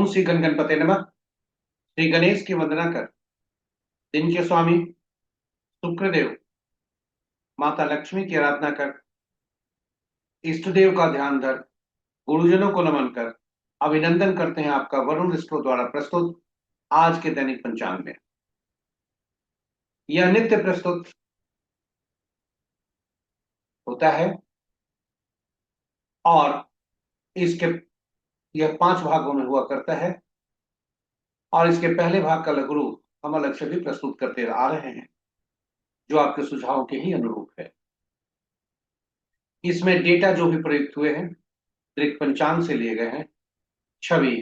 ओम श्री गण गणपते नमः। श्री गणेश की वंदना कर, दिन के स्वामी शुक्रदेव, माता लक्ष्मी की आराधना कर, इष्ट देव का ध्यान धर, गुरुजनों को नमन कर, अभिनंदन करते हैं आपका वरुण स्टोर द्वारा प्रस्तुत आज के दैनिक पंचांग में। यह नित्य प्रस्तुत होता है और इसके यह 5 भागों में हुआ करता है और इसके पहले भाग का लघु रूप हम अलग से भी प्रस्तुत करते आ रहे हैं, जो आपके सुझावों के ही अनुरूप है। इसमें डेटा जो भी प्रयुक्त हुए हैं दृक पंचांग से लिए गए हैं, छवि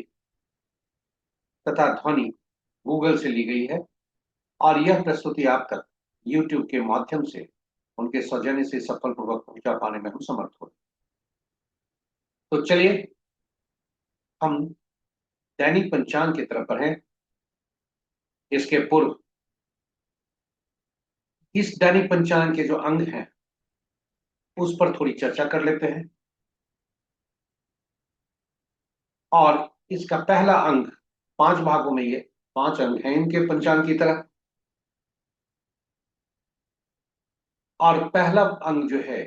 तथा ध्वनि गूगल से ली गई है और यह प्रस्तुति आप तक YouTube के माध्यम से उनके सौजन्य से सफलपूर्वक पहुंचा पाने में हम समर्थ हो। तो चलिए हम दैनिक पंचांग की तरफ बढ़ें। इसके पूर्व इस दैनिक पंचांग के जो अंग हैं उस पर थोड़ी चर्चा कर लेते हैं। और इसका पहला अंग, 5 भागों में ये 5 अंग हैं इनके पंचांग की तरह। और पहला अंग जो है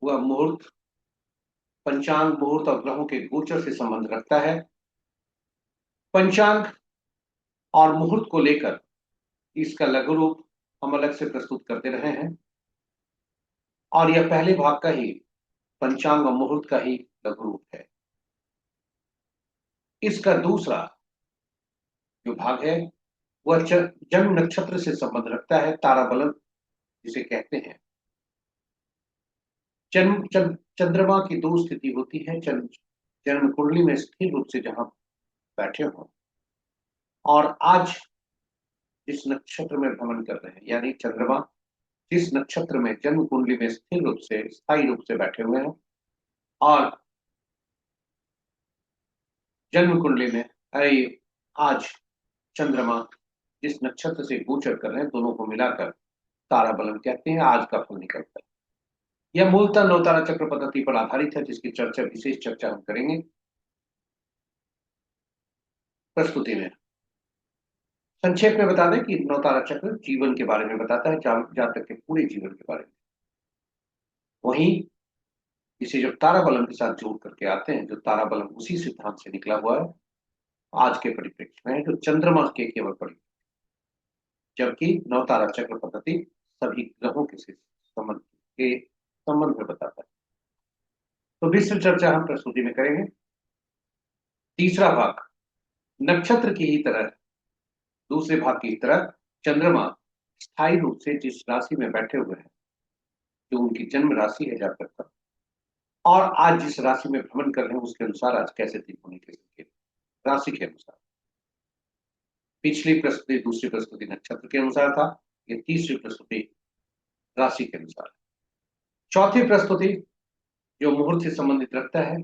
वह मुहूर्त, पंचांग मुहूर्त और ग्रहों के गोचर से संबंध रखता है। पंचांग और मुहूर्त को लेकर इसका लघु रूप हम अलग से प्रस्तुत करते रहे हैं और यह पहले भाग का ही पंचांग और मुहूर्त का ही लघु रूप है। इसका दूसरा जो भाग है वह जन्म नक्षत्र से संबंध रखता है, ताराबलन जिसे कहते हैं। जन्म चंद्रमा की 2 स्थिति होती है, जन्म कुंडली में स्थिर रूप से जहां बैठे हो और आज जिस नक्षत्र में भ्रमण कर रहे हैं, यानी चंद्रमा जिस नक्षत्र में जन्म कुंडली में स्थिर रूप से स्थायी रूप से बैठे हुए हैं और जन्म कुंडली में आज चंद्रमा जिस नक्षत्र से गोचर कर रहे हैं, दोनों को मिलाकर ताराबलन कहते हैं। आज का फल निकलता है। यह मूलतः नवतारा चक्र पद्धति पर आधारित है, जिसकी विशेष चर्चा हम करेंगे प्रस्तुति में। संक्षेप में बता दें कि नवतारा चक्र जीवन के बारे में बताता है, जातक के पूरे जीवन के बारे में। वहीं इसे जब ताराबलन के साथ जोड़ करके आते हैं, जो ताराबलन उसी सिद्धांत से निकला हुआ है आज के परिप्रेक्ष्य में, जो चंद्रमा के केवल परिप्रेक्ष्य, जबकि नवतारा चक्र पद्धति सभी ग्रहों के संबंध में बताता है। तो विस्तृत चर्चा हम प्रस्तुति में करेंगे। तीसरा भाग, नक्षत्र की ही तरह, दूसरे भाग की तरह चंद्रमा स्थायी रूप से जिस राशि में बैठे हुए हैं, जो उनकी जन्म राशि है जातक का, और आज जिस राशि में भ्रमण कर रहे हैं उसके अनुसार आज कैसे दिन होने के संकेत राशि के अनुसार। पिछली प्रस्तुति, दूसरी प्रस्तुति नक्षत्र के अनुसार था, ये तीसरी प्रस्तुति राशि के अनुसार। चौथी प्रस्तुति जो मुहूर्त से संबंधित रखता है,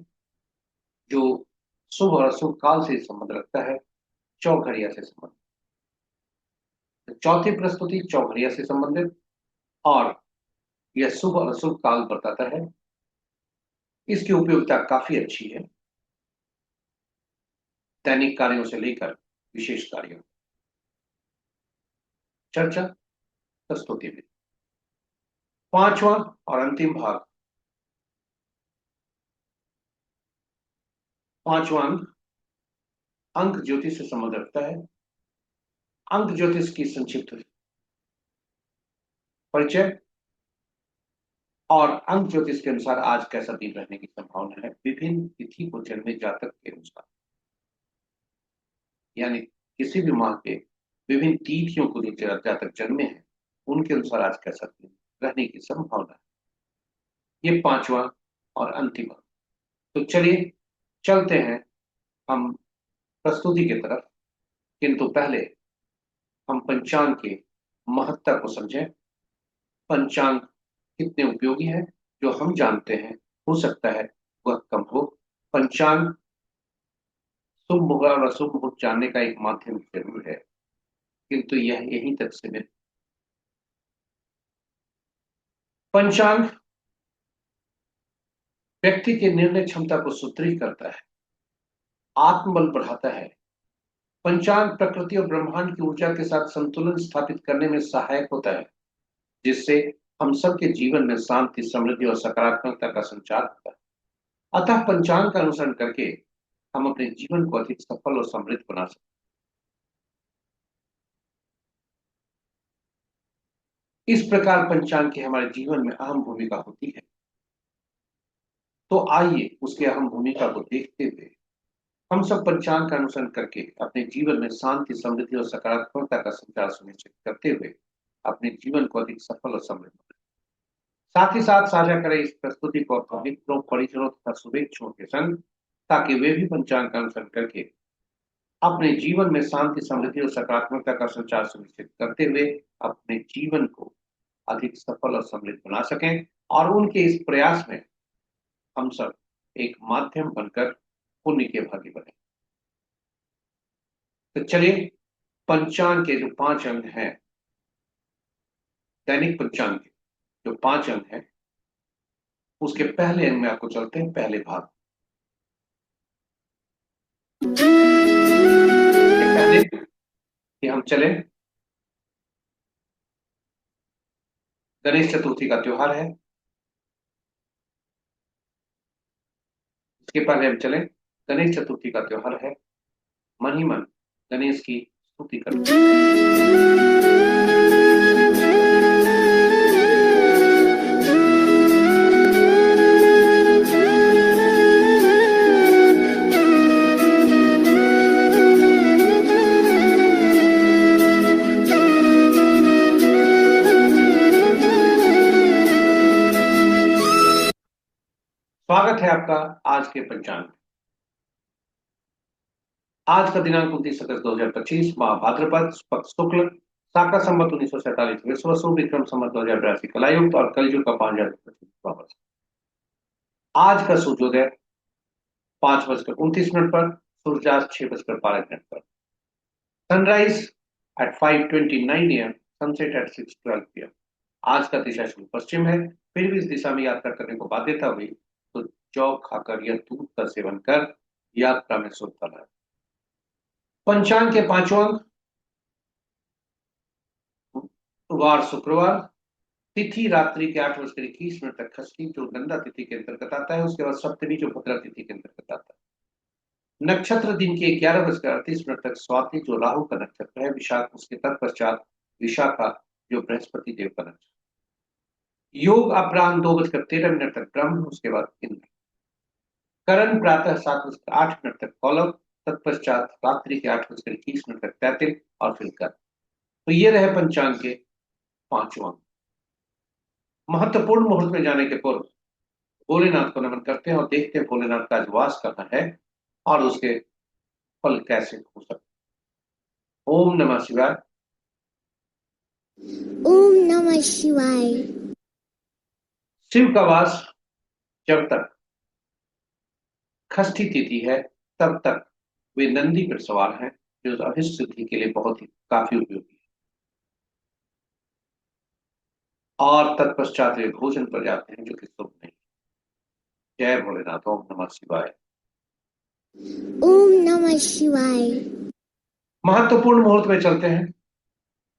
जो शुभ और अशुभ काल से संबंध रखता है, चौघड़िया से संबंधित। तो चौथी प्रस्तुति चौघड़िया से संबंधित और यह शुभ और अशुभ काल बताता है। इसकी उपयोगिता काफी अच्छी है, दैनिक कार्यों से लेकर विशेष कार्यों। चर्चा प्रस्तुति में पांचवा और अंतिम भाग। पांचवा अंक ज्योतिष से संबंध रखता है। अंक ज्योतिष की संक्षिप्त परिचय और अंक ज्योतिष के अनुसार आज कैसा दिन रहने की संभावना है विभिन्न तिथि को जन्मे जातक के अनुसार, यानी किसी भी माह के विभिन्न तिथियों को जो जातक जन्मे हैं उनके अनुसार आज कैसा दिन रहने की संभावना है। ये पांचवा और अंतिम। तो चलिए चलते हैं हम प्रस्तुति की तरफ, किंतु पहले हम पंचांग के महत्ता को समझें। पंचांग कितने उपयोगी है जो हम जानते हैं, हो सकता है वह कम हो। पंचांग शुभ मुहूर्त और अशुभ मुहूर्त जानने का एक माध्यम जरूर है, किंतु यह यहीं तक सीमित। पंचांग व्यक्ति की निर्णय क्षमता को सुदृढ़ करता है आत्मबल बढ़ाता है। पंचांग प्रकृति और ब्रह्मांड की ऊर्जा के साथ संतुलन स्थापित करने में सहायक होता है, जिससे हम सबके जीवन में शांति, समृद्धि और सकारात्मकता का संचार होता है। अतः पंचांग का अनुसरण करके हम अपने जीवन को अधिक सफल और समृद्ध बना सकते हैं। इस प्रकार पंचांग की हमारे जीवन में अहम भूमिका होती है। तो आइए उसकी अहम भूमिका को देखते हुए हम सब पंचांग का अनुसरण करके अपने जीवन में शांति, समृद्धि और सकारात्मकता का संचार सुनिश्चित करते हुए अपने जीवन को अधिक सफल और समृद्ध बनाएं। साथ ही साथ साझा करें इस प्रस्तुति को अपने मित्रों, परिजनों तथा शुभेच्छुओं के संग, ताकि वे भी पंचांग का अनुसरण करके अपने जीवन में शांति, समृद्धि और सकारात्मकता का संचार सुनिश्चित करते हुए अपने जीवन को अधिक सफल और समृद्ध बना सकें, और उनके इस प्रयास में हम सब एक माध्यम बनकर पुण्य के भागी बने। तो चलिए, पंचांग के जो 5 अंग हैं, दैनिक पंचांग के जो 5 अंग हैं, उसके पहले अंग में आपको चलते हैं, पहले भाग। पहले कि हम चले, गणेश चतुर्थी का त्योहार है। इसके पहले हम चले, गणेश चतुर्थी का त्योहार है। मन ही मन गणेश की स्तुति करो। स्वागत है आपका आज के पंचांग में। आज का दिनांक 29 अगस्त 2025, माह भाद्रपद, पक्ष शुक्ल, शाका संवत 1947 विश्व विक्रम संवत 2082 कलायुक्त और कलयुग का 5025 वर्ष। आज का सूर्योदय 5:29 पर, सूर्यास्त 6:12 पर, sunrise at 5:29 AM, sunset at 6:12 PM। आज का दिशा शुभ पश्चिम है, फिर भी इस दिशा में यात्रा करने को बाध्यता हुई तो जौ खाकर या दूध का सेवन कर यात्रा में शुभता लाए। पंचांग के 5 अंक। वार शुक्रवार, तिथि रात्रि के 8:21 तक खष्टी, जो नंदा तिथि के अंतर्गत आता है। उसके बाद सप्तमी, जो भद्रा तिथि के अंतर्गत आता है। नक्षत्र दिन के 11:38 तक स्वाति, जो राहु का नक्षत्र है। विशाख, उसके तत्पश्चात विशाखा, जो बृहस्पति देव का नक्षत्र। योग अपराह्न 2:13 तक ब्रह्म, उसके बाद इंद्र। करण प्रातः 7:08 तक कौलव, तत्पश्चात रात्रि के 8:21 तक तैतिल और फिर कर। तो ये रहे पंचांग के 5 अंक। महत्वपूर्ण मुहूर्त में जाने के पूर्व भोलेनाथ को नमन करते हैं और देखते हैं भोलेनाथ का आज वास करना है और उसके फल कैसे हो सकते। ओम नमः शिवाय। ओम नमः शिवाय। शिव का वास जब तक खष्टी तिथि है तब तक वे नंदी पर सवार हैं, जो अभिष्ट सिद्धि के लिए बहुत ही काफी उपयोगी है। और तत्पश्चात वे भोजन पर जाते हैं, जो कि शुभ नहीं। जय भोलेनाथ। ओम नमः शिवाय। ओम नमः शिवाय। महत्वपूर्ण मुहूर्त में चलते हैं।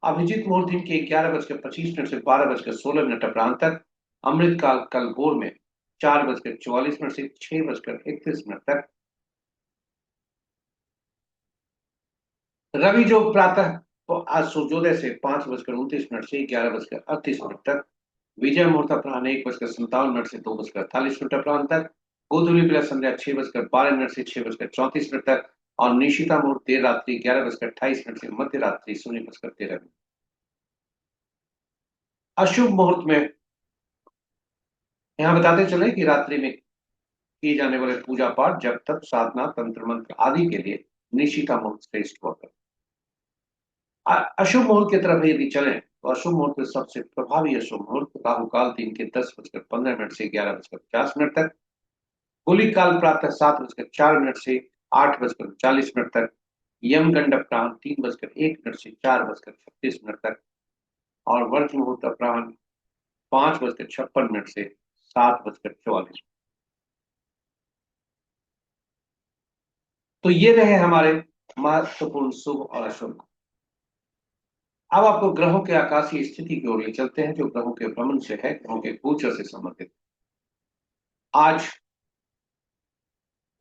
अभिजीत मुहूर्त दिन के 11:25 से 12:16 अपराह्न तक। अमृत काल कल भोर में 4:44 से 6:31 तक। रवि, जो प्रातः तो आज सूर्योदय से 5:29 से 11:38 तक। विजय मुहूर्त अपराह्न 1:57 से 2:48 अपराह्न तक। गोधूली बिला संध्या 6:12 से 6:34 तक। और निशिता मुहूर्त देर रात्रि 11:28 से मध्य रात्रि 0:13। अशुभ मुहूर्त में यहाँ बताते चले कि रात्रि में किए जाने वाले पूजा पाठ, जब तक, साधना, तंत्र मंत्र आदि के लिए निशिता मुहूर्त श्रेष्ठ होता है। अशुभ मुहूर्त की तरफ यदि चलें तो अशुभ मुहूर्त में सबसे प्रभावी अशुभ मुहूर्त राहु काल दिन के 10:15 से 11:50 तक। गुलिक काल प्रातः 7:04 से 8:39 तक। यमगंड अपराह्न 3:01 से 4:36 तक। और वर्ज मुहूर्त अपराह्न 5:56 से 7:44। तो ये रहे हमारे महत्वपूर्ण शुभ और अशुभ। अब आपको ग्रहों के आकाशीय स्थिति की ओर ले चलते हैं, जो ग्रहों के भ्रमण से है, ग्रहों के गोचर से संबंधित। आज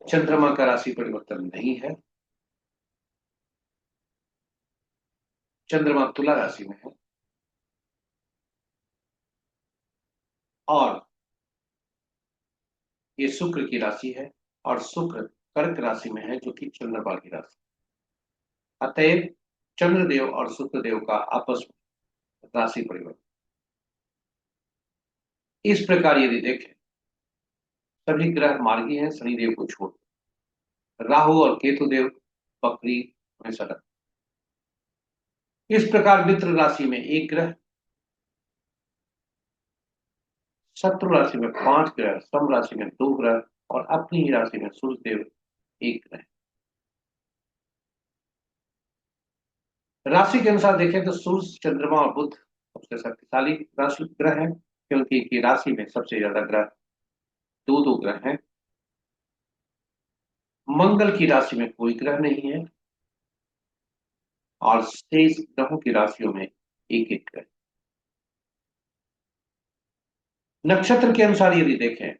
चंद्रमा का राशि परिवर्तन नहीं है। चंद्रमा तुला राशि में है और ये शुक्र की राशि है, और शुक्र कर्क राशि में है, जो कि चंद्रमा की राशि। अतएव चंद्रदेव और शुक्रदेव का आपस में राशि परिवर्तन। इस प्रकार यदि देखें, सभी ग्रह मार्गी हैं शनिदेव को छोड़। राहु और केतु देव बकरी में सड़क। इस प्रकार मित्र राशि में एक ग्रह, शत्रु राशि में 5 ग्रह, सम राशि में 2 ग्रह और अपनी ही राशि में सूर्यदेव एक ग्रह। राशि के अनुसार देखें तो सूर्य, चंद्रमा और बुध सबसे शक्तिशाली राशि ग्रह है, क्योंकि इनकी राशि में सबसे ज्यादा ग्रह दो दो ग्रह हैं। मंगल की राशि में कोई ग्रह नहीं है और शेष ग्रहों की राशियों में एक एक ग्रह। नक्षत्र के अनुसार यदि देखें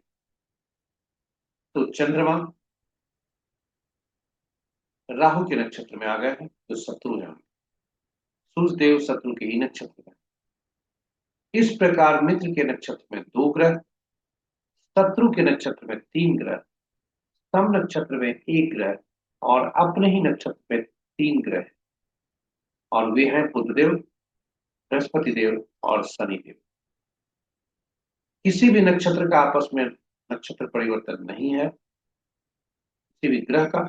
तो चंद्रमा राहु के नक्षत्र में आ गए हैं, जो शत्रु है। सूर्य देव शत्रु के ही नक्षत्र में। इस प्रकार मित्र के नक्षत्र में 2 ग्रह, शत्रु के नक्षत्र में 3 ग्रह, सम नक्षत्र में 1 ग्रह और अपने ही नक्षत्र में 3 ग्रह, और वे हैं बुधदेव, बृहस्पति देव और शनिदेव। किसी भी नक्षत्र का आपस में नक्षत्र परिवर्तन नहीं है, किसी भी ग्रह का।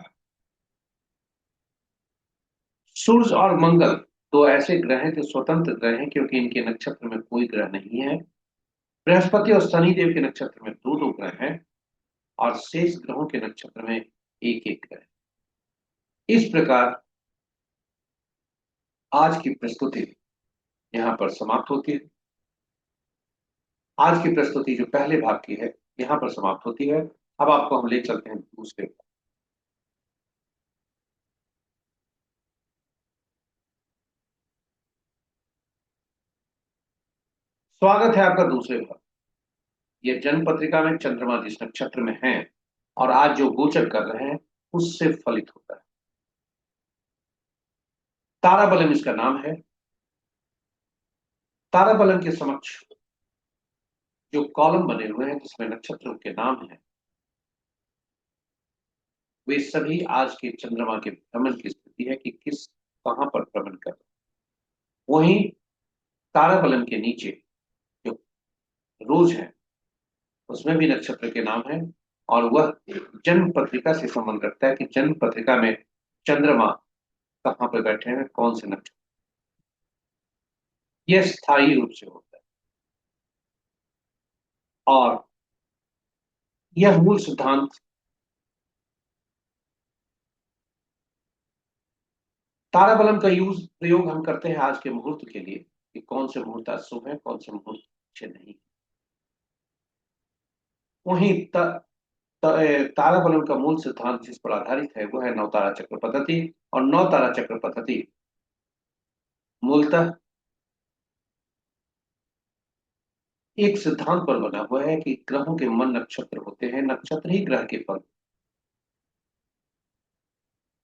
सूर्य और मंगल दो ऐसे ग्रह हैं जो स्वतंत्र ग्रह हैं, क्योंकि इनके नक्षत्र में कोई ग्रह नहीं है। बृहस्पति और शनिदेव के नक्षत्र में दो दो ग्रह हैं और शेष ग्रहों के नक्षत्र में एक एक ग्रह। इस प्रकार आज की प्रस्तुति यहाँ पर समाप्त होती है। आज की प्रस्तुति जो पहले भाग की है यहाँ पर समाप्त होती है। अब आपको हम ले चलते हैं दूसरे भाग। स्वागत है आपका दूसरे भाग। यह जन्म पत्रिका में चंद्रमा जिस नक्षत्र में है और आज जो गोचर कर रहे हैं उससे फलित होता है। ताराबलम इसका नाम है। ताराबलम के समक्ष जो कॉलम बने हुए हैं जिसमें नक्षत्रों के नाम हैं, वे सभी आज के चंद्रमा के भ्रमण की स्थिति है कि किस कहां पर भ्रमण कर रहे हैं। वहीं ताराबलम के नीचे जो रोज है उसमें भी नक्षत्र के नाम है, और वह जन्म पत्रिका से संबंध रखता है कि जन्म पत्रिका में चंद्रमा कहाँ पर बैठे हैं, कौन से नक्षत्र। यह स्थायी रूप से होता है और यह मूल सिद्धांत ताराबलम का यूज प्रयोग हम करते हैं आज के मुहूर्त के लिए कि कौन से मुहूर्त आज शुभ है, कौन से मुहूर्त अच्छे नहीं। वहीं ताराबलम का मूल सिद्धांत जिस पर आधारित है वह है नवतारा चक्र पद्धति। और नवतारा चक्र पद्धति मूलतः एक सिद्धांत पर बना हुआ है कि ग्रहों के मन नक्षत्र होते हैं, नक्षत्र ही ग्रह के फल।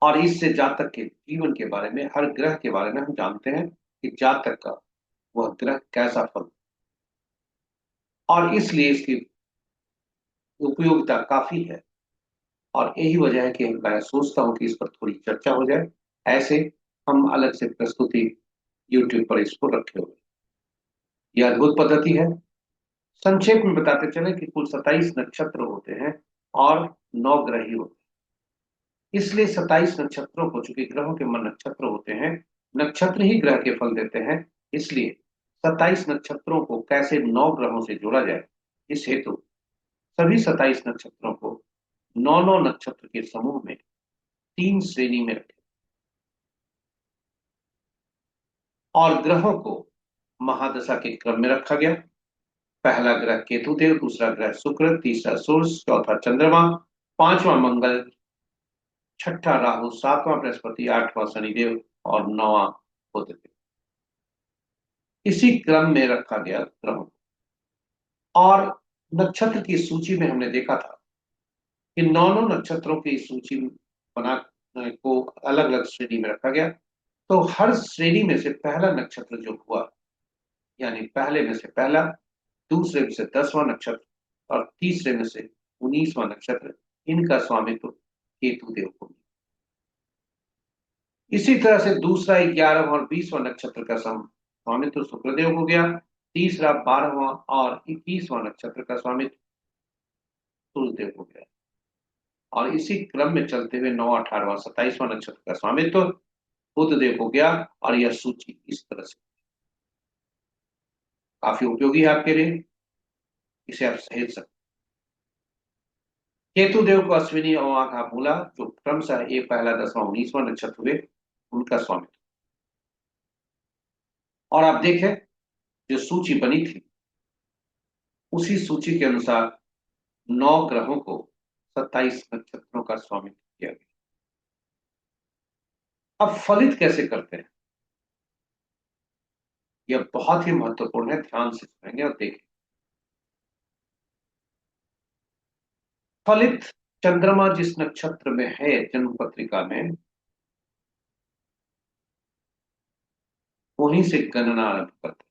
और इससे जातक के जीवन के बारे में, हर ग्रह के बारे में हम जानते हैं कि जातक का वह ग्रह कैसा फल, और इसलिए इसकी उपयोगिता काफी है। और यही वजह है कि मैं सोचता हूं कि इस पर थोड़ी चर्चा हो जाए। ऐसे हम अलग से प्रस्तुति यूट्यूब पर इसको रखे हुए। यह अद्भुत पद्धति है। संक्षेप में बताते चले कि कुल 27 नक्षत्र होते हैं और 9 ग्रह ही होते हैं। इसलिए 27 नक्षत्रों को, चूंकि ग्रहों के मन नक्षत्र होते हैं, नक्षत्र ही ग्रह के फल देते हैं, इसलिए 27 नक्षत्रों को कैसे 9 ग्रहों से जोड़ा जाए, इस हेतु सभी 27 नक्षत्रों को 9 नक्षत्र के समूह में 3 श्रेणी में रखे और ग्रहों को महादशा के क्रम में रखा गया। पहला ग्रह केतु देव, दूसरा ग्रह शुक्र, तीसरा सूर्य, चौथा चंद्रमा, पांचवा मंगल, छठा राहु, सातवां बृहस्पति, आठवां शनिदेव और नौवां बुध देव। इसी क्रम में रखा गया ग्रहों को। और नक्षत्र की सूची में हमने देखा था कि नौ नौ नक्षत्रों की सूची बना को अलग अलग श्रेणी में रखा गया। तो हर श्रेणी में से पहला नक्षत्र जो हुआ, यानी पहले में से पहला, दूसरे में से 10वां नक्षत्र और तीसरे में से 19वां नक्षत्र, इनका स्वामित्व केतु देव को मिला। इसी तरह से दूसरा 11वां और 20वां नक्षत्र का स्वामित्व शुक्रदेव को गया। तीसरा 12वां और 21वां नक्षत्र का स्वामित्व सूर्यदेव को गया। और इसी क्रम में चलते हुए 9, 18वां, 27वां नक्षत्र का स्वामित्व बुध देव को गया। और यह सूची इस तरह से काफी उपयोगी है आपके लिए, इसे आप सहेज सकते। केतु देव को अश्विनी और आघा मूला, जो क्रमशः एक पहला, 10वां, 19वां नक्षत्र हुए, उनका स्वामित्व। और आप देखें, जो सूची बनी थी उसी सूची के अनुसार 9 ग्रहों को 27 नक्षत्रों का स्वामित्व किया गया। अब फलित कैसे करते हैं, यह बहुत ही महत्वपूर्ण है, ध्यान से सुनेंगे और देखें। फलित चंद्रमा जिस नक्षत्र में है जन्म पत्रिका में, वहीं से गणना आरंभ करते हैं।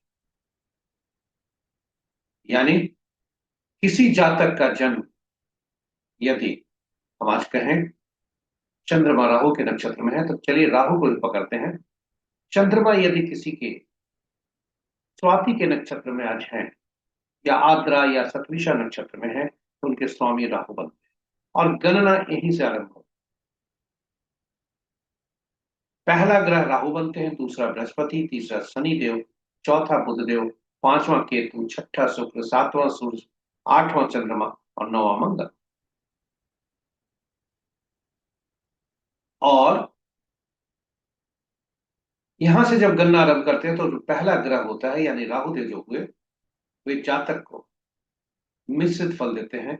यानी किसी जातक का जन्म यदि हम आज कहें चंद्रमा राहु के नक्षत्र में है, तो चलिए राहु को भी पकड़ते हैं। चंद्रमा यदि किसी के स्वाति के नक्षत्र में आज है, या आद्रा या सतविशा नक्षत्र में है, तो उनके स्वामी राहु बनते हैं और गणना यहीं से आरंभ हो। पहला ग्रह राहु बनते हैं, दूसरा बृहस्पति, तीसरा शनि देव, चौथा बुध देव, पांचवां केतु, छठा शुक्र, सातवां सूर्य, आठवां चंद्रमा और नौवां मंगल। और यहां से जब गणना आरंभ करते हैं तो जो पहला ग्रह होता है यानी राहु देव जो हुए, वे जातक को मिश्रित फल देते हैं,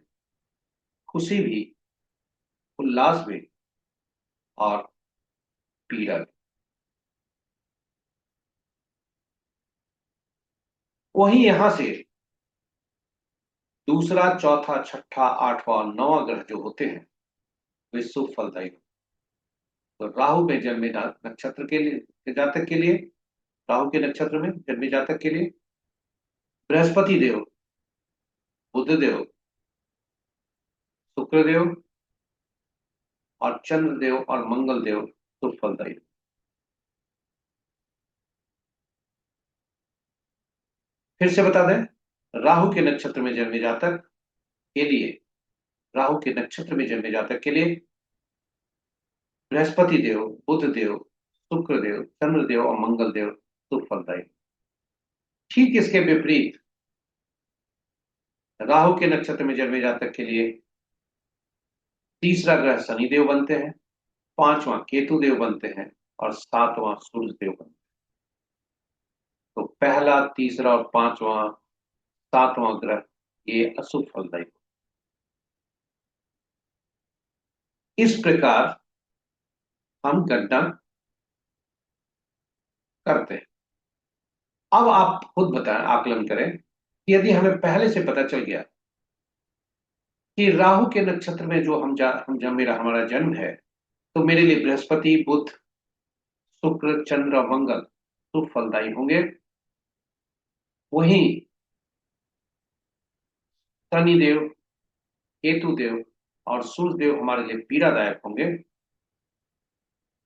खुशी भी, उल्लास भी और पीड़ा भी। वहीं यहां से दूसरा, चौथा, छठा, आठवां और नौवां ग्रह जो होते हैं वे शुभ फलदायी होते हैं। तो राहु में जन्मे नक्षत्र के लिए, जातक के लिए, राहु के नक्षत्र में जन्मे जातक के लिए बृहस्पति देव, बुध देव, शुक्र देव और चंद्र देव और मंगल देव शुभ फलदायी। फिर से बता दें, राहु के नक्षत्र में जन्मे जातक के लिए, राहु के नक्षत्र में जन्मे जातक के लिए बृहस्पति देव, बुध देव, शुक्र देव, चंद्र देव और मंगल देव शुभ फलदायी। ठीक इसके विपरीत राहु के नक्षत्र में जन्मे जातक के लिए तीसरा ग्रह शनि देव बनते हैं, पांचवां केतु देव बनते हैं और सातवां सूर्य देव बनते हैं। तो पहला, तीसरा और पांचवां, सातवां ग्रह ये अशुभ फलदायी। इस प्रकार हम गणना करते हैं। अब आप खुद बताएं, आकलन करें कि यदि हमें पहले से पता चल गया कि राहु के नक्षत्र में जो मेरा हमारा जन्म है, तो मेरे लिए बृहस्पति, बुध, शुक्र, चंद्र और मंगल शुभ फलदायी होंगे। वहीं शनि देव, केतु देव और सूर्य देव हमारे लिए पीड़ादायक होंगे।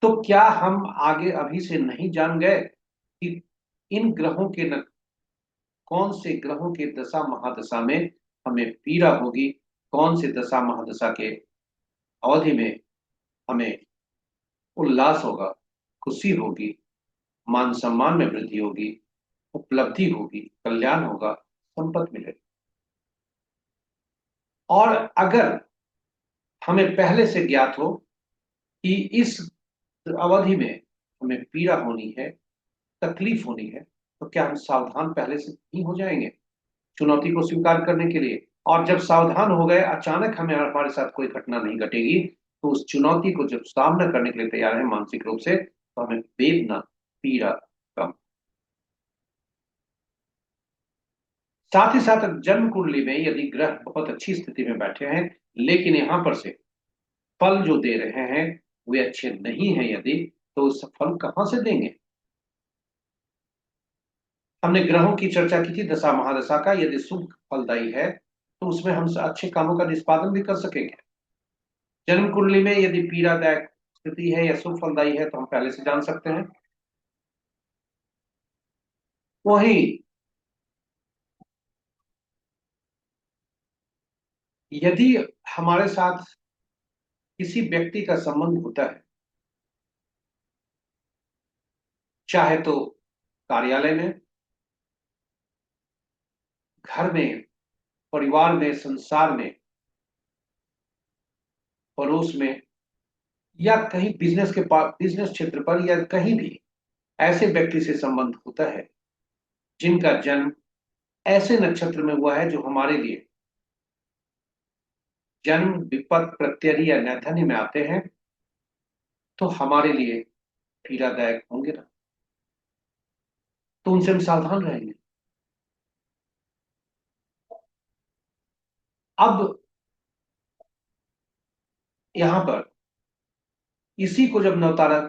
तो क्या हम आगे अभी से नहीं जान गए कि इन ग्रहों के कौन से ग्रहों के दशा महादशा में हमें पीड़ा होगी, कौन से दशा महादशा के अवधि में हमें उल्लास होगा, खुशी होगी, मान सम्मान में वृद्धि होगी, उपलब्धि होगी, कल्याण होगा, संपत्ति मिलेगी। और अगर हमें पहले से ज्ञात हो कि इस अवधि में हमें पीड़ा होनी है, तकलीफ होनी है, तो क्या हम सावधान पहले से नहीं हो जाएंगे चुनौती को स्वीकार करने के लिए? और जब सावधान हो गए, अचानक हमें हमारे साथ कोई घटना नहीं घटेगी, तो उस चुनौती को जब सामना करने के लिए तैयार है मानसिक रूप से, तो हमें वेदना, पीड़ा कम। साथ ही साथ जन्म कुंडली में यदि ग्रह बहुत अच्छी स्थिति में बैठे हैं, लेकिन यहां पर से फल जो दे रहे हैं वे अच्छे नहीं हैं यदि, तो उस फल कहां से देंगे। हमने ग्रहों की चर्चा की थी दशा महादशा का, यदि शुभ फलदायी है तो उसमें हम अच्छे कामों का निष्पादन भी कर सकेंगे। जन्म कुंडली में यदि पीड़ादायक स्थिति है या शुभ फलदायी है तो हम पहले से जान सकते हैं। वही यदि हमारे साथ किसी व्यक्ति का संबंध होता है, चाहे तो कार्यालय में, घर में, परिवार में, संसार में, पड़ोस में, या कहीं बिजनेस के पास, बिजनेस क्षेत्र पर, या कहीं भी ऐसे व्यक्ति से संबंध होता है जिनका जन्म ऐसे नक्षत्र में हुआ है जो हमारे लिए जन्म विपत प्रत्यय या नैथन्य में आते हैं, तो हमारे लिए पीड़ादायक होंगे ना, तो उनसे हम सावधान रहेंगे। अब यहां पर इसी को जब नवतारा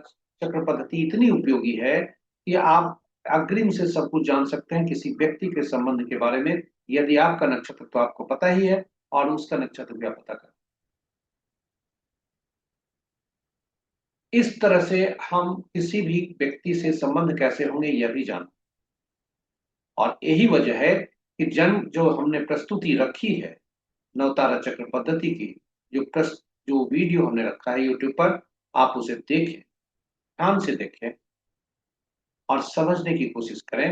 चक्र पद्धति इतनी उपयोगी है कि आप अग्रिम से सब कुछ जान सकते हैं किसी व्यक्ति के संबंध के बारे में, यदि आपका नक्षत्र तो आपको पता ही है और उसका नक्षत्र भी आप पता कर, इस तरह से हम किसी भी व्यक्ति से संबंध कैसे होंगे यह भी जान। और यही वजह है कि जन्म जो हमने प्रस्तुति रखी है नवतारा चक्र पद्धति की, जो वीडियो हमने रखा है यूट्यूब पर, आप उसे देखें, ध्यान से देखें और समझने की कोशिश करें।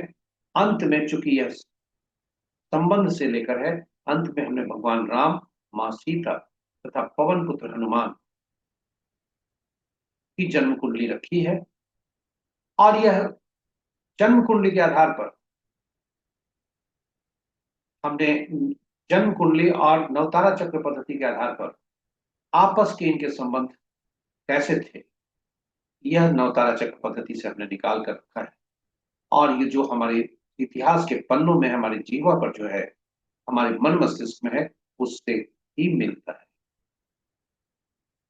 अंत में चूंकि यह संबंध से लेकर है, अंत में हमने भगवान राम, मां सीता तथा पवन पुत्र हनुमान की जन्म कुंडली रखी है। और यह जन्म कुंडली के आधार पर हमने जन्म कुंडली और नवतारा चक्र पद्धति के आधार पर आपस के इनके संबंध कैसे थे, यह नवतारा चक्र पद्धति से हमने निकाल कर रखा है। और ये जो हमारे इतिहास के पन्नों में हमारे जीवा पर जो है, हमारे मन मस्तिष्क में है, उससे ही मिलता है,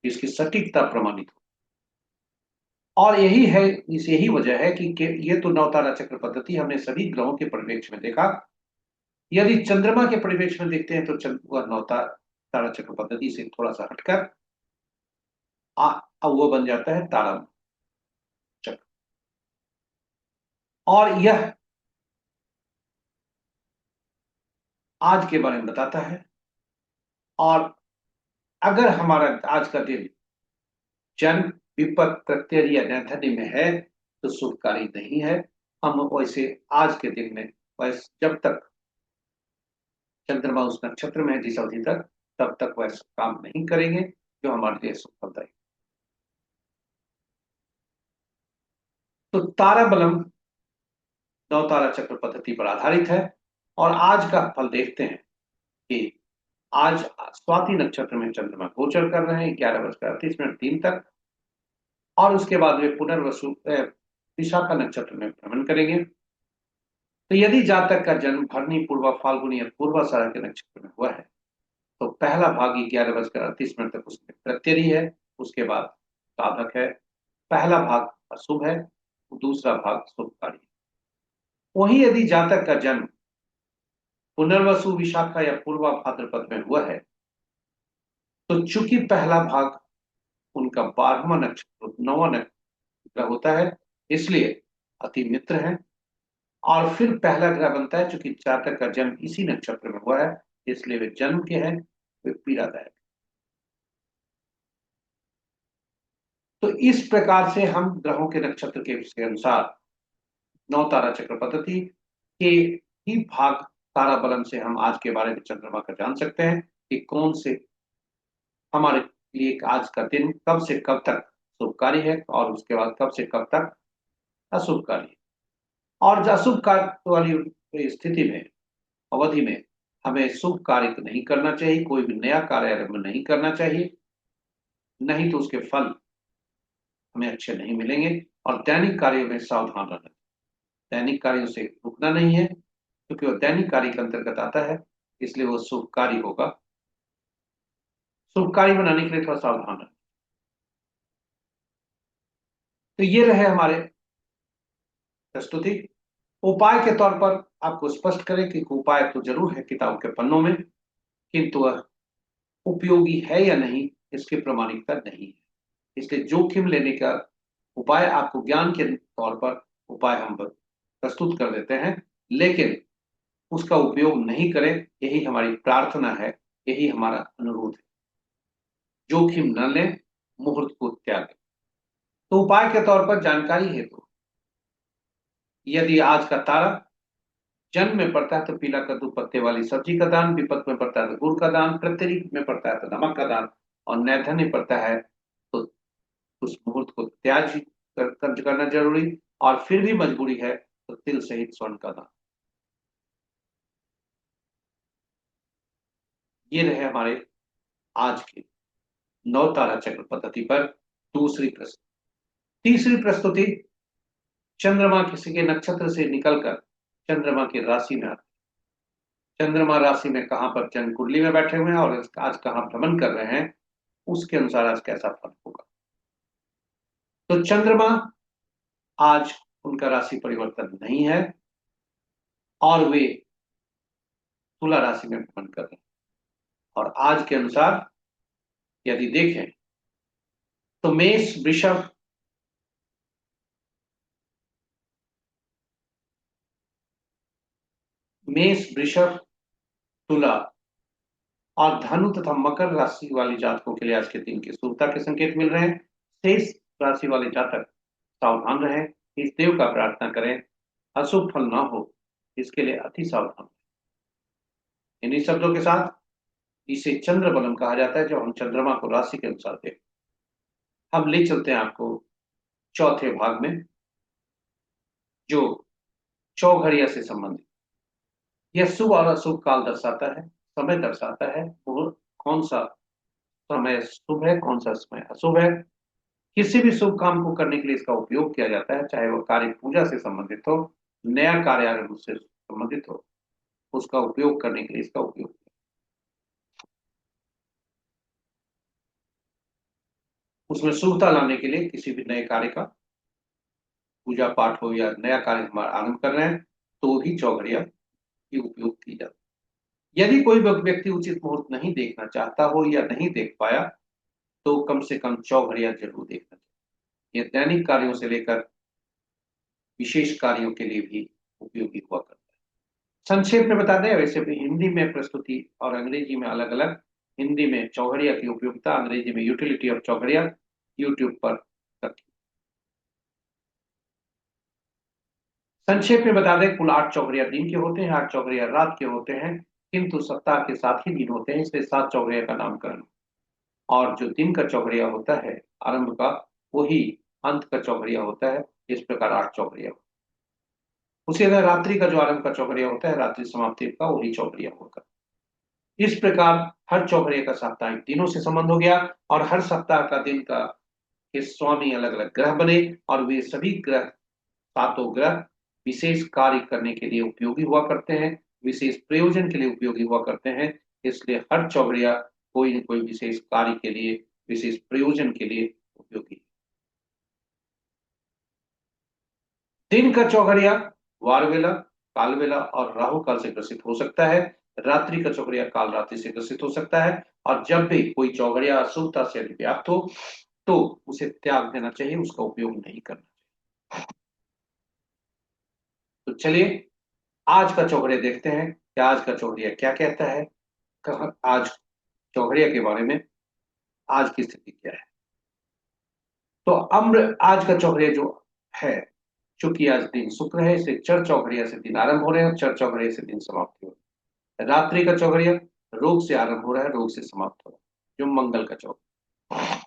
इसकी सटीकता प्रमाणित हो। और यही है, इस यही वजह है कि ये तो नवतारा चक्र पद्धति हमने सभी ग्रहों के परिप्रेक्ष्य में देखा। यदि चंद्रमा के परिप्रेक्ष्य में देखते हैं तो वह नवतारा चक्र पद्धति से थोड़ा सा हटकर अब वो बन जाता है तारा चक्र। और यह आज के बारे में बताता है। और अगर हमारा आज का दिन जन्म विपत प्रत्यय या नैथन्य में है तो शुभकारी नहीं है। हम वैसे आज के दिन में, वैसे जब तक चंद्रमा उस नक्षत्र में है जिस अवधि तक, तब तक वैसा काम नहीं करेंगे जो हमारे लिए सुखदायी। तो तारा बलम नवतारा चक्र पद्धति पर आधारित है। और आज का फल देखते हैं कि आज स्वाति नक्षत्र में चंद्रमा गोचर कर रहे हैं 11:38 तक, और उसके बाद वे पुनर्वसु विशाखा नक्षत्र में भ्रमण करेंगे। तो यदि जातक का जन्म भरनी, पूर्वा फाल्गुनी या पूर्वाषाढ़ा के नक्षत्र में हुआ है, तो पहला भाग 11:38 तक उसमें प्रत्ययी है, उसके बाद साधक है। पहला भाग अशुभ है, दूसरा भाग शुभकारी है। वहीं यदि जातक का जन्म पुनर्वसु, विशाखा या पूर्वा भाद्रपद में हुआ है, तो चूंकि पहला भाग उनका 12वां नक्षत्र, 9वां नक्षत्र होता है, इसलिए अति मित्र है। और फिर पहला ग्रह बनता है, चूंकि जातक का जन्म इसी नक्षत्र में हुआ है, इसलिए वे जन्म के हैं, वे पीड़ादायक। तो इस प्रकार से हम ग्रहों के नक्षत्र के अनुसार नौ तारा चक्र पद्धति के ही भाग तारा बलम से हम आज के बारे में चंद्रमा का जान सकते हैं कि कौन से हमारे लिए आज का दिन कब से कब तक शुभकारी है और उसके बाद कब से कब तक अशुभकारी है। और अशुभ कार्य वाली स्थिति में, अवधि में, हमें शुभ कार्य नहीं करना चाहिए, कोई भी नया कार्य आरंभ नहीं करना चाहिए। नहीं तो उसके फल हमें अच्छे नहीं मिलेंगे। और दैनिक कार्यों में सावधान रहना। दैनिक कार्यों से रुकना नहीं है, क्योंकि वो दैनिक कार्य के अंतर्गत आता है, इसलिए वो शुभ कार्य होगा। शुभ कार्य बनाने के लिए थोड़ा सावधान रहना। तो ये रहे हमारे प्रस्तुति। उपाय के तौर पर आपको स्पष्ट करें कि उपाय तो जरूर है किताब के पन्नों में, किंतु वह उपयोगी है या नहीं, इसकी प्रामाणिकता नहीं है। इसलिए जोखिम लेने का उपाय आपको ज्ञान के तौर पर उपाय हम प्रस्तुत कर देते हैं, लेकिन उसका उपयोग नहीं करें, यही हमारी प्रार्थना है, यही हमारा अनुरोध है। जोखिम न लें, मुहूर्त को त्यागें। तो उपाय के तौर पर जानकारी हेतु, यदि आज का तारा जन्म में पड़ता है तो पीला कद्दू पत्ते वाली सब्जी का दान, विपत में पड़ता है तो गुड़ का दान, प्रत्येक में पड़ता है तो नमक का दान, और नैधन्य पड़ता है तो उस मुहूर्त को त्याग करना जरूरी, और फिर भी मजबूरी है तो तिल सहित स्वर्ण का दान। ये रहे हमारे आज के नौ तारा चक्र पद्धति पर दूसरी प्रस्तुति। तीसरी प्रस्तुति, चंद्रमा किसी के नक्षत्र से निकलकर चंद्रमा की राशि में आते। चंद्रमा राशि में कहां पर जन्म कुंडली में बैठे हुए हैं और आज कहां भ्रमण कर रहे हैं, उसके अनुसार आज कैसा फल होगा। तो चंद्रमा आज उनका राशि परिवर्तन नहीं है और वे तुला राशि में भ्रमण कर रहे हैं। और आज के अनुसार यदि देखें तो मेष वृषभ, मेष वृषभ तुला और धनु तथा मकर राशि वाले जातकों के लिए आज के दिन की शुभता के संकेत मिल रहे हैं। शेष राशि वाले जातक सावधान रहें, इस देव का प्रार्थना करें, अशुभ फल ना हो, इसके लिए अति सावधान। इन्हीं शब्दों के साथ इसे चंद्र बलम कहा जाता है, जब हम चंद्रमा को राशि के अनुसार देखते हैं। हम ले चलते हैं आपको चौथे भाग में, जो चौघड़िया से संबंधित। यह शुभ और अशुभ काल दर्शाता है, समय दर्शाता है, और कौन सा समय शुभ है, कौन सा समय अशुभ है। किसी भी शुभ काम को करने के लिए इसका उपयोग किया जाता है, चाहे वह कार्य पूजा से संबंधित हो, नया कार्य आरंभ से संबंधित हो, उसका उपयोग करने के लिए इसका उपयोग। उसमें शुभता लाने के लिए किसी भी नए कार्य का, पूजा पाठ हो या नया कार्य हम आरंभ कर रहे हैं, तो ही चौघड़िया की उपयोग की जाती है। यदि कोई व्यक्ति उचित मुहूर्त नहीं देखना चाहता हो या नहीं देख पाया, तो कम से कम चौघड़िया जरूर देखना चाहिए। यह दैनिक कार्यों से लेकर विशेष कार्यों के लिए भी उपयोगी हुआ करता है। संक्षेप में बता दें, वैसे भी हिंदी में प्रस्तुति और अंग्रेजी में अलग अलग। हिंदी में चौघड़िया की उपयोगिता, अंग्रेजी में यूटिलिटी ऑफ चौघड़िया, यूट्यूब पर रखी। संक्षेप में बता दें, कुल 8 चौघड़िया दिन के होते हैं, 8 चौघड़िया रात के होते हैं, किंतु सप्ताह के 7 ही दिन होते हैं, इसलिए 7 चौघड़िया का नामकरण। और जो दिन का चौघड़िया होता है आरंभ का, वही अंत का चौघड़िया होता है। इस प्रकार 8 चौघड़िया। उसी तरह रात्रि का जो आरंभ का चौघड़िया होता है, रात्रि समाप्ति का वही चौघड़िया होगा। इस प्रकार हर चौघड़िया का साप्ताहिक दिनों से संबंध हो गया, और हर सप्ताह का दिन का के स्वामी अलग अलग ग्रह बने, और वे सभी ग्रह, सातों ग्रह विशेष कार्य करने के लिए उपयोगी हुआ करते हैं, विशेष प्रयोजन के लिए उपयोगी हुआ करते हैं। इसलिए हर चौघड़िया कोई न कोई विशेष कार्य के लिए, विशेष प्रयोजन के लिए उपयोगी है। दिन का चौघड़िया वार वेला, काल वेला और राहु काल से ग्रसित हो सकता है। रात्रि का चौघड़िया काल रात्रि से ग्रसित हो सकता है। और जब भी कोई चौघड़िया अशुभता से व्याप्त हो, तो उसे त्याग देना चाहिए, उसका उपयोग नहीं करना चाहिए। तो चलिए आज का चौघड़िया देखते हैं कि आज का चौघड़िया क्या कहता है, आज चौघड़िया के बारे में आज की स्थिति क्या है। तो अम्र आज का चौघड़िया जो है, चूंकि आज दिन शुक्र है, इसलिए चर चौघड़िया से दिन आरंभ हो रहे हैं और चर चौघड़िया से दिन समाप्ति हो रही है। रात्रि का चौघड़िया रोग से आरंभ हो रहा है, रोग से समाप्त हो रहा है, जो मंगल का चौघड़िया।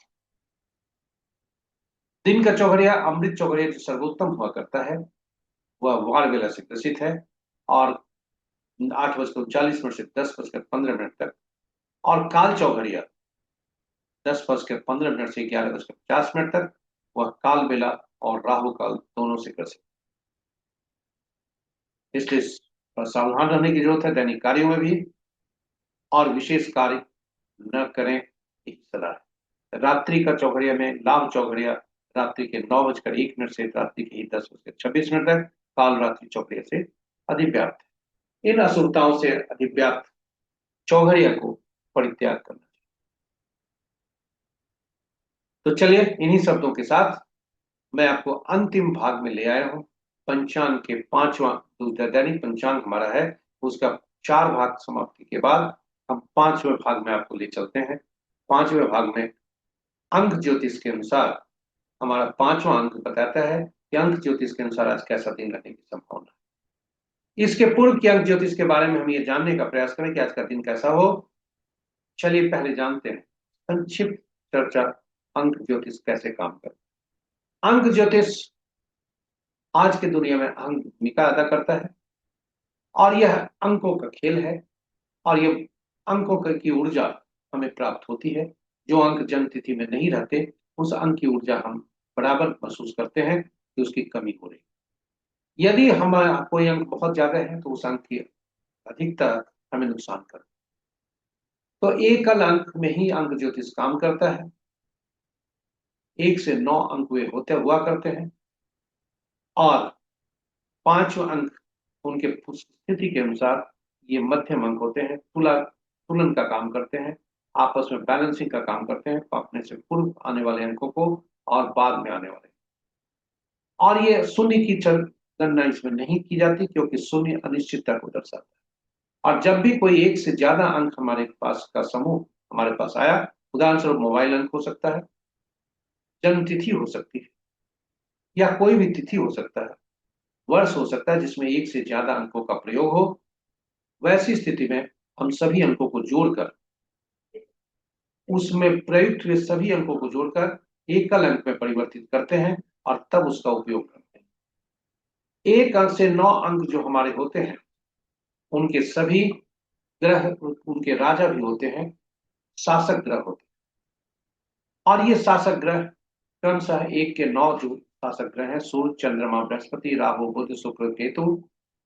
दिन का चौघड़िया अमृत चौघड़िया जो सर्वोत्तम हुआ करता है, वह वार वेला से ग्रसित है, और 8:39 से 10:15 तक। और काल चौघड़िया 10:15 से 11:50 तक वह काल बेला और राहु काल दोनों से ग्रसित, इसलिए सावधान रहने की जरूरत है दैनिक कार्यों में भी, और विशेष कार्य न करें, यही सलाह है। रात्रि का चौघड़िया में लाभ चौघड़िया रात्रि के 9:01 से रात्रि के 10:26 तक काल रात्रि चौघड़िया से अधिव्याप्त है। इन असुरताओं से अधिव्याप्त चौघड़िया को परित्याग करना चाहिए। तो चलिए इन्हीं शब्दों के साथ मैं आपको अंतिम भाग में ले आया हूं। पंचांग के पांचवा दैनिक पंचांग हमारा है, उसका 4 भाग समाप्ति के बाद हम 5वें भाग में आपको ले चलते हैं। 5वें भाग में अंक ज्योतिष के अनुसार हमारा 5वां अंक बताता है कि अंक ज्योतिष के अनुसार आज कैसा दिन रहने की संभावना है। इसके पूर्व के अंक ज्योतिष के बारे में हम ये जानने का प्रयास करें कि आज का दिन कैसा हो। चलिए पहले जानते हैं संक्षिप्त चर्चा, अंक ज्योतिष कैसे काम करता है। अंक ज्योतिष आज की दुनिया में अहम भूमिका अदा करता है और यह अंकों का खेल है, और ये अंकों की ऊर्जा हमें प्राप्त होती है। जो अंक जन्म तिथि में नहीं रहते, उस अंक की ऊर्जा हम बराबर महसूस करते हैं कि उसकी कमी हो रही। यदि हमारा कोई अंक बहुत ज्यादा है तो उस अंक की अधिकता हमें नुकसान कर, तो एकल अंक में ही अंक ज्योतिष काम करता है। 1 से 9 अंक वे होते हुआ करते हैं, और 5वां अंक उनके स्थिति के अनुसार ये मध्यम अंक होते हैं, तुलन का काम करते हैं, आपस में बैलेंसिंग का काम करते हैं, अपने से पूर्व आने वाले अंकों को और बाद में आने वाले। और ये शून्य की गणना इसमें नहीं की जाती, क्योंकि शून्य अनिश्चितता को दर्शाता है। और जब भी कोई 1 से ज्यादा अंक हमारे पास का समूह हमारे पास आया, उदाहरण स्वरूप मोबाइल अंक हो सकता है, जन्म तिथि हो सकती है, या कोई भी तिथि हो सकता है, वर्ष हो सकता है जिसमें 1 से ज्यादा अंकों का प्रयोग हो, वैसी स्थिति में हम सभी अंकों को जोड़कर, उसमें प्रयुक्त हुए सभी अंकों को जोड़कर एकल अंक में परिवर्तित करते हैं और तब उसका उपयोग करते हैं। 1 अंक से 9 अंक जो हमारे होते हैं, उनके सभी ग्रह, उनके राजा भी होते हैं, शासक ग्रह होते हैं। और ये शासक ग्रह क्रमशः 1 के 9 जो शासक ग्रह हैं, सूर्य, चंद्रमा, बृहस्पति, राहु, बुध, शुक्र, केतु,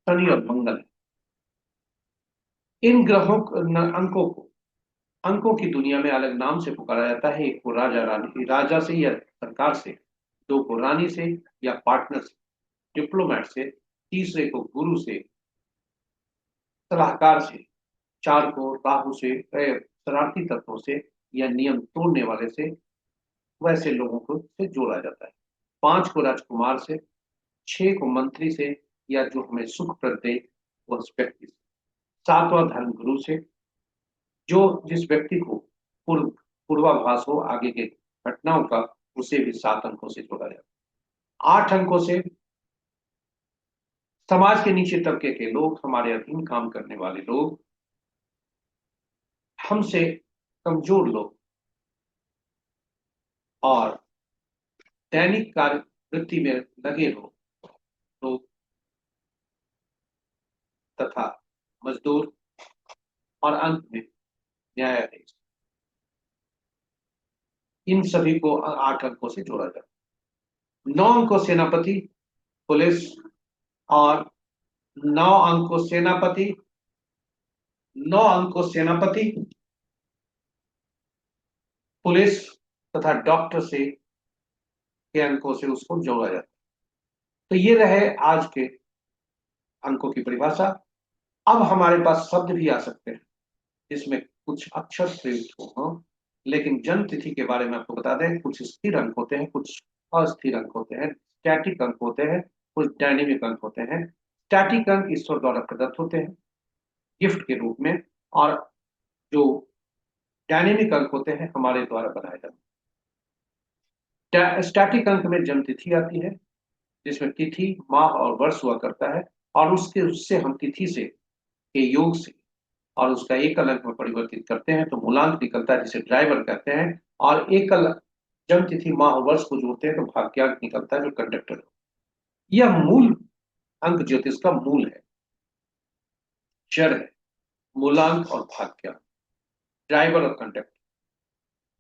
शनि और मंगल। इन ग्रहों अंकों को अंकों की दुनिया में अलग नाम से पुकारा जाता है। एक को राजा रानी, राजा से या सरकार से, 2 को रानी से या पार्टनर से, डिप्लोमेट से, तीसरे को गुरु से, सलाहकार से, 4 को राहु से, शरारती तत्वों से या नियम तोड़ने वाले से, वैसे लोगों को से जोड़ा जाता है। 5 को राजकुमार से, 6 को मंत्री से या जो हमें सुख प्रद दे उस व्यक्ति से, 7वां धर्म गुरु से, जो जिस व्यक्ति को पूर्वाभास हो आगे के घटनाओं का, उसे भी 7 अंकों से जोड़ा जाता है। 8 अंकों से समाज के नीचे तबके के लोग, हमारे अधीन काम करने वाले लोग, हमसे कमजोर लोग, और दैनिक कार्य वृत्ति में लगे लोग तथा मजदूर, और अंत में न्यायाधीश, इन सभी को 8 अंकों से जोड़ा जाता है। 9 अंकों सेनापति, पुलिस, और 9 अंकों सेनापति, 9 अंकों सेनापति, पुलिस तथा डॉक्टर से के अंकों से उसको जोड़ा जाता है। तो ये रहे आज के अंकों की परिभाषा। अब हमारे पास शब्द भी आ सकते हैं जिसमें कुछ अक्षर प्रयुक्त हो, लेकिन जन्म तिथि के बारे में आपको बता दें, कुछ स्थिर अंक होते हैं, कुछ अस्थिर अंक होते हैं, स्टैटिक अंक होते हैं, कुछ डायनेमिक अंक होते हैं। स्टैटिक अंक ईश्वर द्वारा प्रदत्त होते हैं गिफ्ट के रूप में, और जो डायनेमिक अंक होते हैं हमारे द्वारा बनाए जाते हैं। स्टैटिक अंक में जन्म तिथि आती है, जिसमें तिथि, माह और वर्ष हुआ करता है, और उससे हम तिथि से के योग से और उसका एकल अंक में परिवर्तित करते हैं तो मूलांक निकलता है, जिसे ड्राइवर कहते हैं। और एकल जन्म तिथि, माह और वर्ष को जोड़ते हैं तो भाग्यांक निकलता है, जो कंडक्टर है। यह मूल अंक ज्योतिष का मूल है, जड़ है, मूलांक और भाग्यांक, ड्राइवर और कंडक्टर।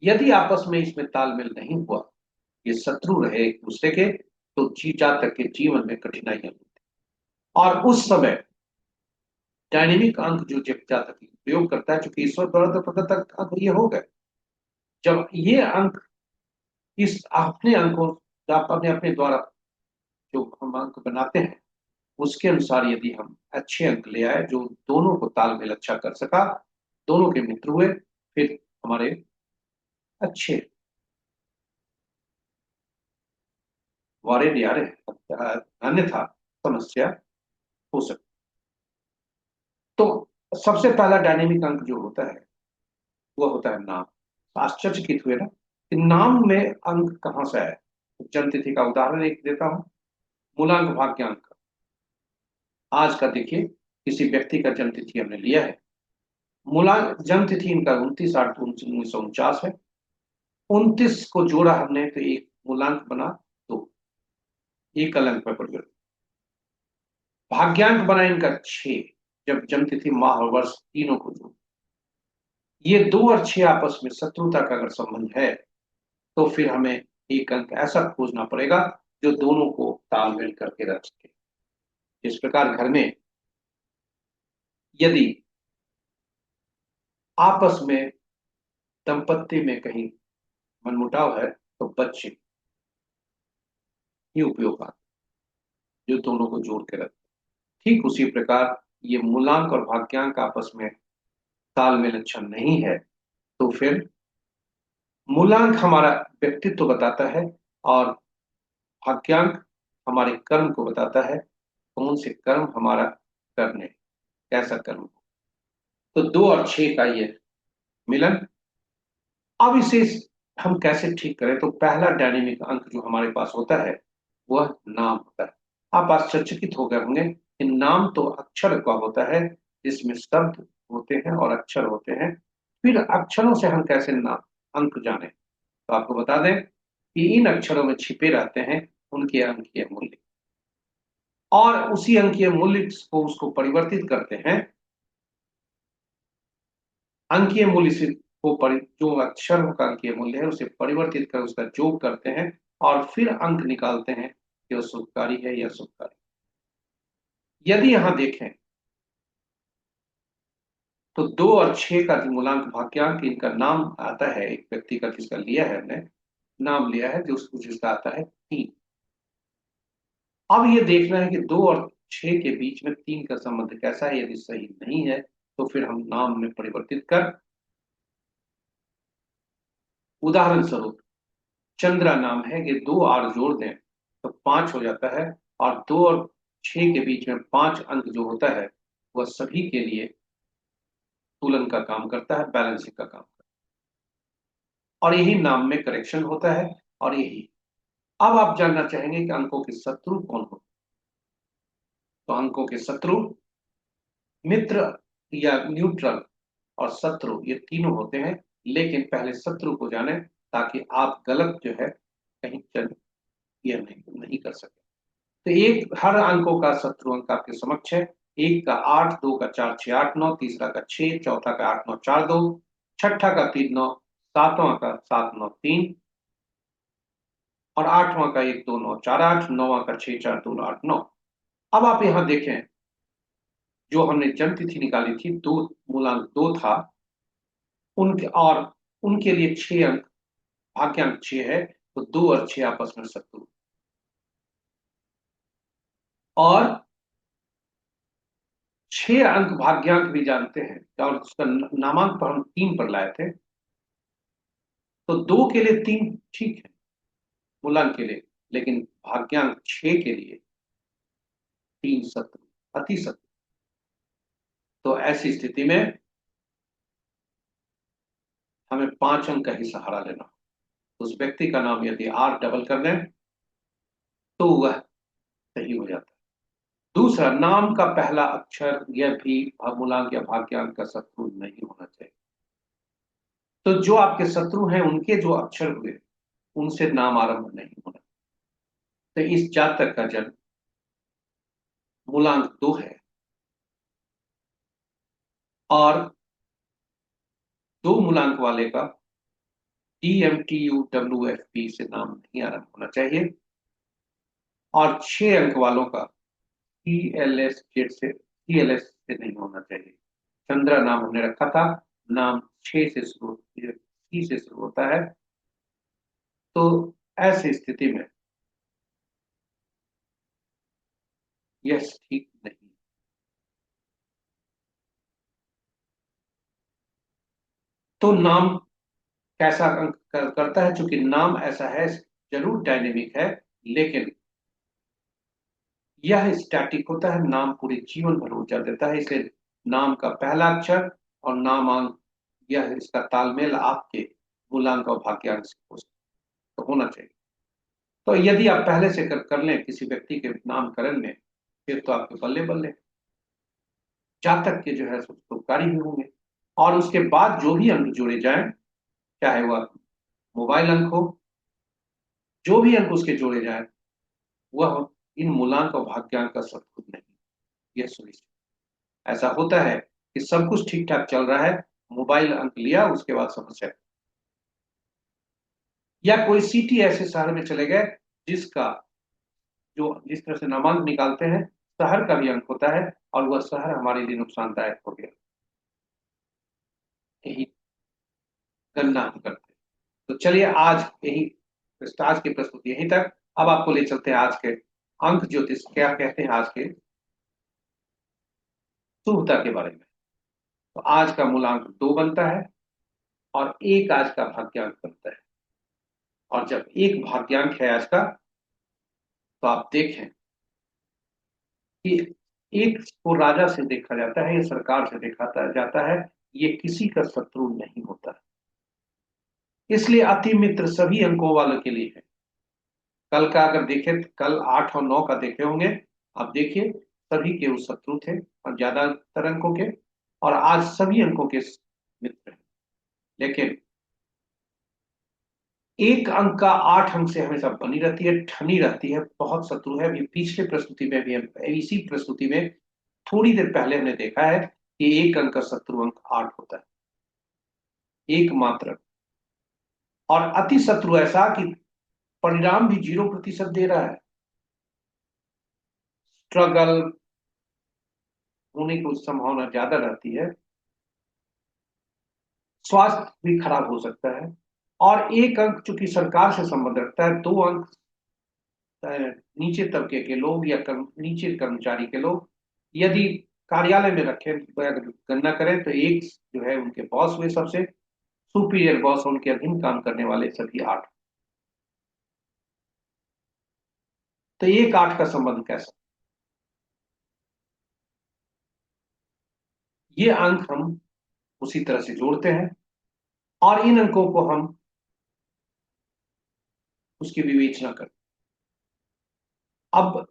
यदि आपस में इसमें तालमेल नहीं हुआ, ये शत्रु रहे एक दूसरे के, तो जी जातक के जीवन में कठिनाइयां होती। और उस समय डायनेमिक अंक जो जातक प्रयोग करता है, चूंकि ईश्वर द्वारा तो प्रदत्त अंक ये हो गए, जब ये अंक इस अपने अंकों आप अपने अपने द्वारा जो हम अंक बनाते हैं उसके अनुसार यदि हम अच्छे अंक ले आए जो दोनों को तालमेल अच्छा कर सका, दोनों के मित्र हुए, फिर हमारे अच्छे वारे न्यारे, अन्यथा समस्या हो सकती। तो सबसे पहला डायनेमिक अंक जो होता है वो होता है नाम। आश्चर्यचकित हुए ना कि नाम में अंक कहाँ से आए। जन्म तिथि का उदाहरण एक देता हूं, मूलांक भाग्यांक। आज का देखिए, किसी व्यक्ति का जन्म तिथि हमने लिया है, मूलांक जन्म तिथि इनका 29/8/1949 है। 29 को जोड़ा हमने तो एक मूलांक बना, तो एक अलंक में परिवर्तित। भाग्यांक बना इनका 6, जब जन्म तिथि माह और वर्ष तीनों को जोड़। ये 2 और 6 आपस में शत्रुता का अगर संबंध है, तो फिर हमें एक अंक ऐसा खोजना पड़ेगा जो दोनों को तालमेल करके रख सके। इस प्रकार घर में यदि आपस में दंपत्ति में कहीं मनमुटाव है, तो बच्चे ही उपयोग आते, जो दोनों को जोड़ के रखते। ठीक उसी प्रकार ये मूलांक और भाग्यांक आपस में तालमेल अच्छा नहीं है, तो फिर मूलांक हमारा व्यक्तित्व बताता है और भाग्यांक हमारे कर्म को बताता है, कौन से कर्म हमारा करने, कैसा कर्म हो। तो 2 और 6 का ये मिलन। अब इसे हम कैसे ठीक करें, तो पहला डायनेमिक अंक जो हमारे पास होता है वह नाम होता है। आप आश्चर्यचकित हो गए होंगे कि नाम तो अक्षर का होता है, जिसमें शब्द होते हैं और अक्षर होते हैं। फिर अक्षरों से हम कैसे नाम अंक जाने, तो आपको बता दें कि इन अक्षरों में छिपे रहते हैं उनके अंकीय मूल्य, और उसी अंकीय मूल्य को उसको परिवर्तित करते हैं। अंकीय मूल्य से जो अक्षरों का अंकीय मूल्य है उसे परिवर्तित कर उसका जोग करते हैं, और फिर अंक निकालते हैं कि वह शुभकारी है या शुभकारी। यदि यहां देखें तो 2 और 6 का जो मूलांक भाग्यांक इनका नाम आता है, एक व्यक्ति का जिसका लिया है हमने, नाम लिया है जो उसको जिसका आता है 3। अब ये देखना है कि 2 और 6 के बीच में 3 का संबंध कैसा है। यदि सही नहीं है, तो फिर हम नाम में परिवर्तित कर, उदाहरण स्वरूप चंद्रा नाम है, ये 2 R जोड़ दें तो 5 हो जाता है। और 2 और 6 के बीच में 5 अंक जो होता है वह सभी के लिए तुलन का काम करता है, बैलेंसिंग का काम करता है, और यही नाम में करेक्शन होता है। और यही, अब आप जानना चाहेंगे कि अंकों के शत्रु कौन हो। तो अंकों के शत्रु मित्र या न्यूट्रल और शत्रु ये तीनों होते हैं। लेकिन पहले शत्रु को जाने, ताकि आप गलत जो है कहीं चल ये नहीं कर सके। तो एक हर अंकों का शत्रु अंक आपके समक्ष है। एक का 8, 2 का 4 6 8 9, तीसरा का 6, चौथा का 8 9 4 2, छठा का 3 9, सातवां का 7 9 3, और आठवां का 1 2 9 4 8, नौवां का 6 4 2 8 9। अब आप यहां देखें, जो हमने जन्म तिथि निकाली थी, दो मूलांक 2 था उनके, और उनके लिए 6 अंक, भाग्यांक 6 है, तो 2 और 6 आपस में शत्रु। और 6 अंक भाग्यांक भी जानते हैं, और उसका नामांक पर हम 3 पर लाए थे। तो 2 के लिए 3 ठीक है मूलांक के लिए, लेकिन भाग्यांक 6 के लिए 3 शत्रु, अति शत्रु। तो ऐसी स्थिति में हमें 5 अंक का ही सहारा लेना। उस व्यक्ति का नाम यदि R डबल कर दें तो वह सही हो जाता है। दूसरा, नाम का पहला अक्षर यह भी मूलांक या भाग्यांक का शत्रु नहीं होना चाहिए। तो जो आपके शत्रु हैं उनके जो अक्षर हुए उनसे नाम आरंभ नहीं होना। तो इस जातक का जन्म मूलांक 2 है, और 2 मूलांक वाले का DMTUWFP से नाम नहीं आरंभ होना चाहिए। और 6 अंक वालों का CLS से नहीं होना चाहिए। चंद्रा नाम हमने रखा था, नाम 6 से शुरू होता है। तो ऐसी स्थिति में यह ठीक नहीं। तो नाम कैसा अंक करता है? चूंकि नाम ऐसा है, जरूर डायनेमिक है, लेकिन यह स्टैटिक होता है। नाम पूरे जीवन भर ऊर्जा देता है। इसे नाम का पहला अक्षर और नामांक, यह इसका तालमेल आपके मूलांक और भाग्यांक से तो होना चाहिए। तो यदि आप पहले से कर लें किसी व्यक्ति के नामकरण में, फिर तो आपके बल्ले बल्ले, जातक के जो है शुभकारी भी होंगे। और उसके बाद जो भी अंक जोड़े जाएं, चाहे वह मोबाइल अंक हो, जो भी अंक उसके जोड़े जाएं, वह इन मूलांक और भाग्यांक का सदुपयोग नहीं, यह सुनिश्चित। ऐसा होता है कि सब कुछ ठीक ठाक चल रहा है, मोबाइल अंक लिया, उसके बाद समस्या। या कोई सिटी ऐसे शहर में चले गए जिसका जो जिस तरह से नामांक निकालते हैं, शहर का भी अंक होता है, और वह शहर हमारे लिए नुकसानदायक हो गया, यही गणना हम करते हैं। तो चलिए, आज की प्रस्तुति यहीं तक। अब आपको ले चलते हैं आज के अंक ज्योतिष क्या कहते हैं, आज के शुभता के बारे में। तो आज का मूलांक 2 बनता है, और एक आज का भाग्यांक बनता है। और जब एक भाग्यांक है आज का, तो आप देखें कि एक को राजा से देखा जाता है या सरकार से देखा जाता है, ये किसी का शत्रु नहीं होता। इसलिए अति मित्र सभी अंकों वालों के लिए है। कल का अगर देखें, कल 8 और 9 का देखे होंगे, आप देखिए सभी के वो शत्रु थे, और ज्यादातर अंकों के। और आज सभी अंकों के मित्र हैं। लेकिन एक अंक का 8 अंक से हमेशा बनी रहती है, ठनी रहती है, बहुत शत्रु है। अभी पिछले प्रस्तुति में भी इसी प्रस्तुति में थोड़ी देर पहले हमने देखा है कि एक अंक का शत्रु अंक 8 होता है, एकमात्र। और अति शत्रु ऐसा कि परिणाम भी 0% दे रहा है, स्ट्रगल होने की संभावना ज्यादा रहती है, स्वास्थ्य भी खराब हो सकता है। और एक अंक चूंकि सरकार से संबंध रखता है, 2 अंक नीचे तबके के लोग या नीचे कर्मचारी के लोग यदि कार्यालय में रखें, अगर गणना करें, तो एक जो है उनके बॉस हुए, सबसे सुपीरियर बॉस, उनके अधीन काम करने वाले सभी 8। तो 1 8 का संबंध कैसा? ये अंक हम उसी तरह से जोड़ते हैं, और इन अंकों को हम उसकी विवेचना करते हैं। अब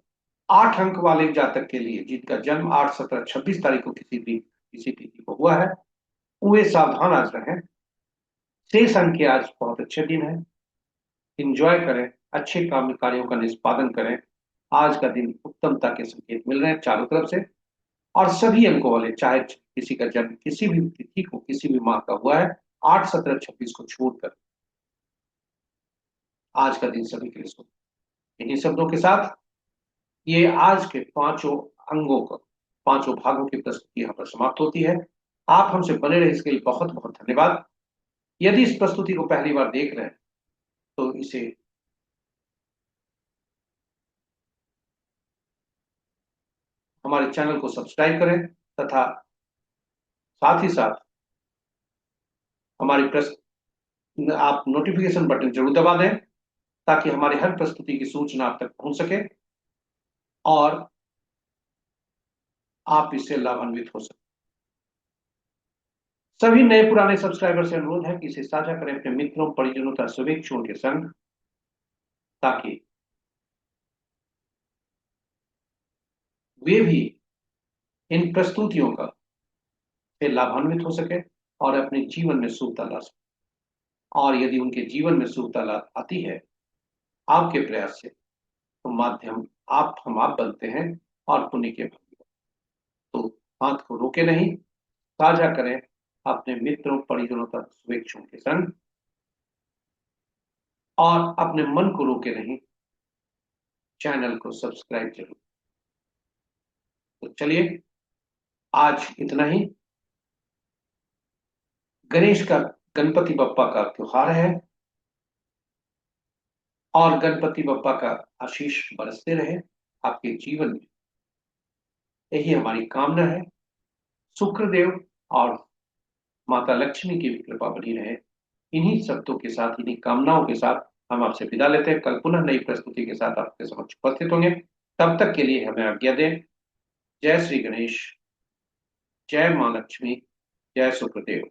8 अंक वाले जातक के लिए, जिनका जन्म 8 17 26 तारीख को किसी तिथि को हुआ है, वे सावधान आज रहें। शेष अंक के आज बहुत अच्छे दिन है, इंजॉय करें, अच्छे काम कार्यों का निष्पादन करें। आज का दिन उत्तमता के संकेत मिल रहे हैं चारों तरफ से। और सभी अंकों वाले, चाहे किसी का जन्म किसी भी तिथि को, किसी भी माह का हुआ है, 8 17 26 को छोड़कर, आज का दिन सभी के लिए शुभ। इन्हीं शब्दों के साथ ये आज के पांचों अंगों का, पांचों भागों की प्रस्तुति यहाँ पर समाप्त होती है। आप हमसे बने रहे, इसके लिए बहुत बहुत धन्यवाद। यदि इस प्रस्तुति को पहली बार देख रहे हैं, तो इसे हमारे चैनल को सब्सक्राइब करें, तथा साथ ही साथ हमारी आप नोटिफिकेशन बटन जरूर दबा दें, ताकि हमारे हर प्रस्तुति की सूचना आप तक पहुंच सके, और आप इससे लाभान्वित हो सके। सभी नए पुराने सब्सक्राइबर से अनुरोध है कि इसे साझा करें अपने मित्रों, परिजनों तथा शुभेच्छुओं के संग, ताकि वे भी इन प्रस्तुतियों का से लाभान्वित हो सके और अपने जीवन में शुभता ला सके। और यदि उनके जीवन में शुभता आती है आपके प्रयास से, तो माध्यम आप बनते हैं, और पुण्य के भागी। तो हाथ को रोके नहीं, साझा करें अपने मित्रों, परिजनों तक शुभेच्छुओं के संग। और अपने मन को रोके नहीं, चैनल को सब्सक्राइब जरूर। तो चलिए, आज इतना ही। गणेश का गणपति बप्पा का त्योहार है, और गणपति बप्पा का आशीष बरसते रहे आपके जीवन में, यही हमारी कामना है। शुक्रदेव और माता लक्ष्मी की भी कृपा बनी रहे। इन्हीं शब्दों के साथ, इन्हीं कामनाओं के साथ हम आपसे विदा लेते हैं। कल पुनः नई प्रस्तुति के साथ आपके समक्ष उपस्थित होंगे। तब तक के लिए हमें आज्ञा दें। जय श्री गणेश, जय मां लक्ष्मी, जय शुक्रदेव।